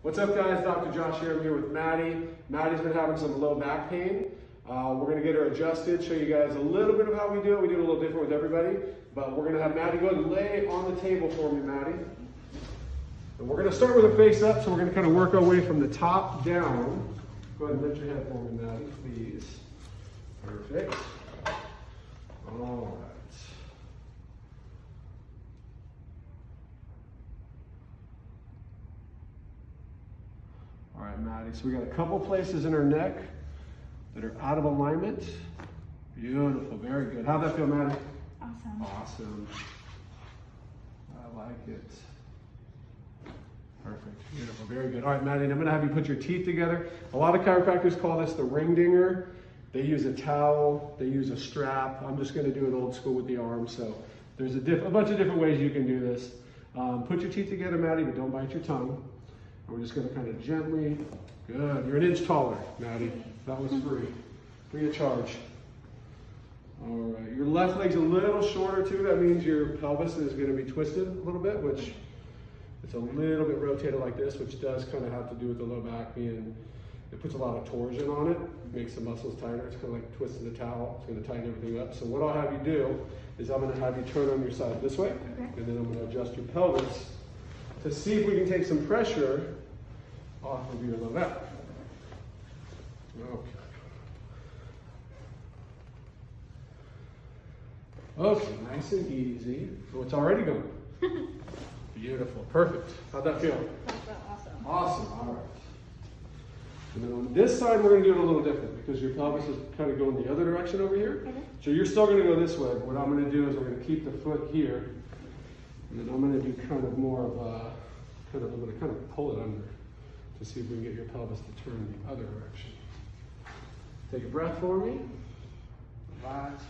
What's up guys, Dr. Josh here. I'm here with Maddie. Maddie's been having some low back pain. We're gonna get her adjusted, show you guys a little bit of how we do it. We do it a little different with everybody, but we're gonna have Maddie go ahead and lay on the table for me, Maddie. And we're gonna start with her face up, so we're gonna kind of work our way from the top down. Go ahead and lift your head for me, Maddie, please. Perfect. All right. All right, Maddie, so we got a couple places in her neck that are out of alignment. Beautiful, very good. How'd that feel, Maddie? Awesome. Awesome. I like it. Perfect, beautiful, very good. All right, Maddie, I'm gonna have you put your teeth together. A lot of chiropractors call this the ring dinger. They use a towel, they use a strap. I'm just gonna do it old school with the arm. So there's a bunch of different ways you can do this. Put your teeth together, Maddie, but don't bite your tongue. And we're just gonna kind of gently, good. You're an inch taller, Maddie. That was free of charge. All right, your left leg's a little shorter too. That means your pelvis is gonna be twisted a little bit, which it's a little bit rotated like this, which does kind of have to do with the low back being, it puts a lot of torsion on it, makes the muscles tighter. It's kind of like twisting the towel. It's gonna tighten everything up. So what I'll have you do is I'm gonna have you turn on your side this way, and then I'm gonna adjust your pelvis to see if we can take some pressure off of your low back. Okay. Okay, nice and easy. So it's already going. Beautiful, perfect. How'd that feel? That felt awesome. Awesome, all right. And then on this side, we're gonna do it a little different because your pelvis is kind of going the other direction over here. Okay. So you're still gonna go this way. But what I'm gonna do is we're gonna keep the foot here. And then I'm gonna do kind of more of a, I'm gonna kind of pull it under to see if we can get your pelvis to turn the other direction. Take a breath for me. Relax.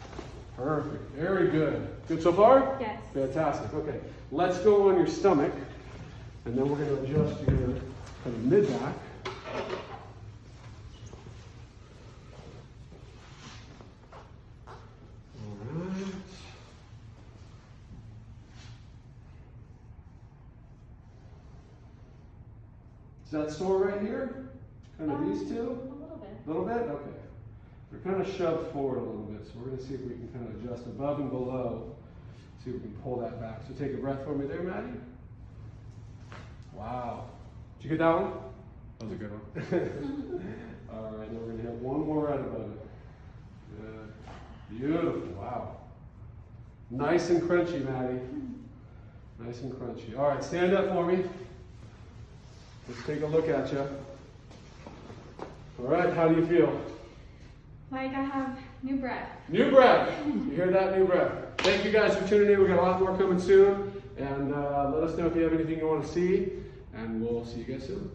Perfect, very good. Good so far? Yes. Fantastic, okay. Let's go on your stomach, and then we're gonna adjust your kind of mid-back. All right. Is that sore right here? Kind of these two? A little bit. A little bit? Okay. They're kind of shoved forward a little bit, so we're going to see if we can kind of adjust above and below, see if we can pull that back. So take a breath for me there, Maddie. Wow. Did you get that one? That was a good one. All right, now we're going to hit one more right above it. Good. Beautiful. Wow. Nice and crunchy, Maddie. Nice and crunchy. All right, stand up for me. Let's take a look at you. All right, how do you feel? Like I have new breath. New breath. You hear that? New breath. Thank you guys for tuning in. We've got a lot more coming soon. And let us know if you have anything you want to see. And we'll see you guys soon.